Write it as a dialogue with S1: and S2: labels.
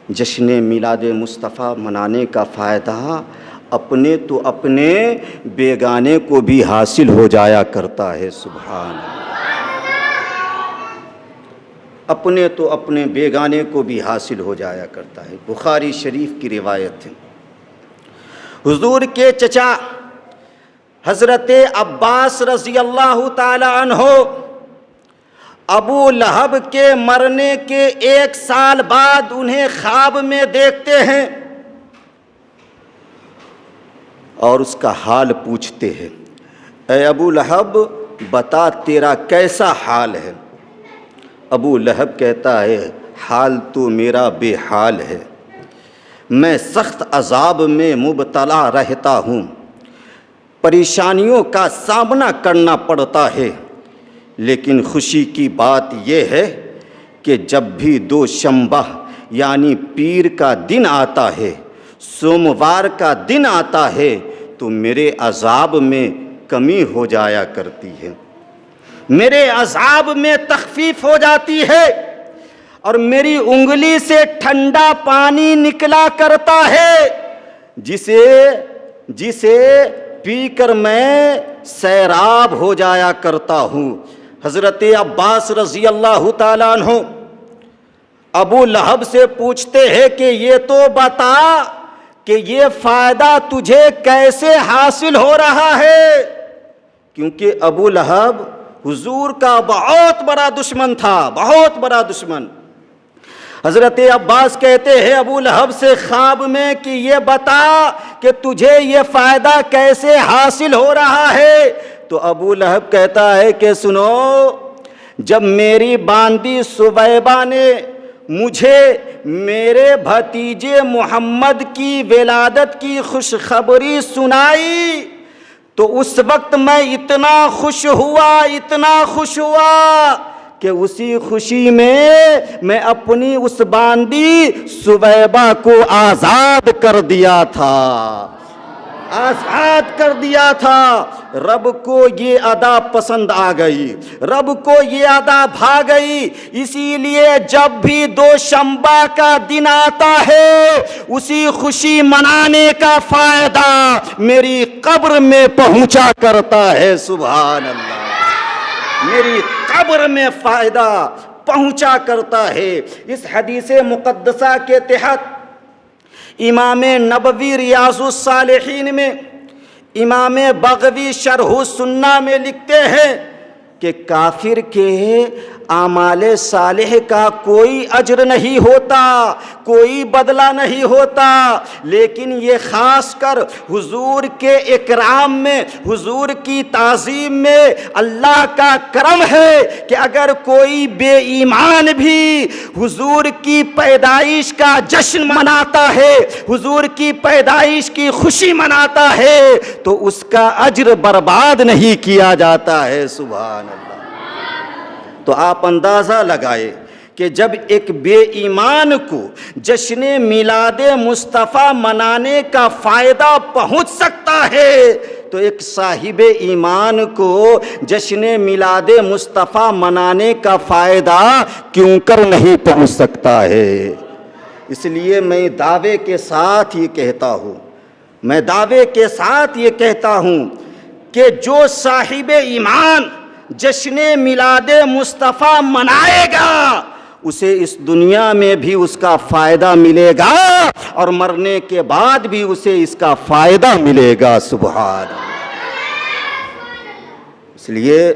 S1: جشن میلاد مصطفیٰ منانے کا فائدہ اپنے تو اپنے بیگانے کو بھی حاصل ہو جایا کرتا ہے۔ سبحان اللہ، اپنے تو اپنے بیگانے کو بھی حاصل ہو جایا کرتا ہے۔ بخاری شریف کی روایت ہے، حضور کے چچا حضرت عباس رضی اللہ تعالی عنہ ابو لہب کے مرنے کے 1 سال بعد انہیں خواب میں دیکھتے ہیں اور اس کا حال پوچھتے ہیں، اے ابو لہب بتا تیرا کیسا حال ہے؟ ابو لہب کہتا ہے حال تو میرا بے حال ہے، میں سخت عذاب میں مبتلا رہتا ہوں، پریشانیوں کا سامنا کرنا پڑتا ہے، لیکن خوشی کی بات یہ ہے کہ جب بھی دوشنبہ یعنی پیر کا دن آتا ہے، سوموار کا دن آتا ہے تو میرے عذاب میں کمی ہو جایا کرتی ہے، میرے عذاب میں تخفیف ہو جاتی ہے اور میری انگلی سے ٹھنڈا پانی نکلا کرتا ہے جسے پی کر میں سیراب ہو جایا کرتا ہوں۔ حضرت عباس رضی اللہ تعالیٰ عنہ ابو لہب سے پوچھتے ہیں کہ یہ تو بتا کہ یہ فائدہ تجھے کیسے حاصل ہو رہا ہے، کیونکہ ابو لہب حضور کا بہت بڑا دشمن تھا، بہت بڑا دشمن۔ حضرت عباس کہتے ہیں ابو لہب سے خواب میں کہ یہ بتا کہ تجھے یہ فائدہ کیسے حاصل ہو رہا ہے، تو ابو لہب کہتا ہے کہ سنو، جب میری باندی سویبہ نے مجھے میرے بھتیجے محمد کی ولادت کی خوشخبری سنائی تو اس وقت میں اتنا خوش ہوا کہ اسی خوشی میں اپنی اس باندی سویبہ کو آزاد کر دیا تھا۔ رب کو یہ ادا پسند آ گئی، رب کو یہ ادا بھا گئی، اسی لیے جب بھی دوشنبہ کا دن آتا ہے اسی خوشی منانے کا فائدہ میری قبر میں پہنچا کرتا ہے۔ سبحان اللہ، میری قبر میں فائدہ پہنچا کرتا ہے۔ اس حدیث مقدسہ کے تحت امام نبوی ریاض الصالحین میں، امام بغوی شرح السنہ میں لکھتے ہیں کہ کافر کے اعمال صالح کا کوئی اجر نہیں ہوتا، کوئی بدلہ نہیں ہوتا، لیکن یہ خاص کر حضور کے اکرام میں، حضور کی تعظیم میں اللہ کا کرم ہے کہ اگر کوئی بے ایمان بھی حضور کی پیدائش کا جشن مناتا ہے، حضور کی پیدائش کی خوشی مناتا ہے تو اس کا اجر برباد نہیں کیا جاتا ہے۔ سبحان اللہ۔ تو آپ اندازہ لگائے کہ جب ایک بے ایمان کو جشن میلاد مصطفیٰ منانے کا فائدہ پہنچ سکتا ہے تو ایک صاحب ایمان کو جشن میلاد مصطفیٰ منانے کا فائدہ کیوں کر نہیں پہنچ سکتا ہے۔ اس لیے میں دعوے کے ساتھ یہ کہتا ہوں کہ جو صاحب ایمان جشن میلاد مصطفیٰ منائے گا اسے اس دنیا میں بھی اس کا فائدہ ملے گا اور مرنے کے بعد بھی اسے اس کا فائدہ ملے گا۔ سبحان اللہ۔ اس لیے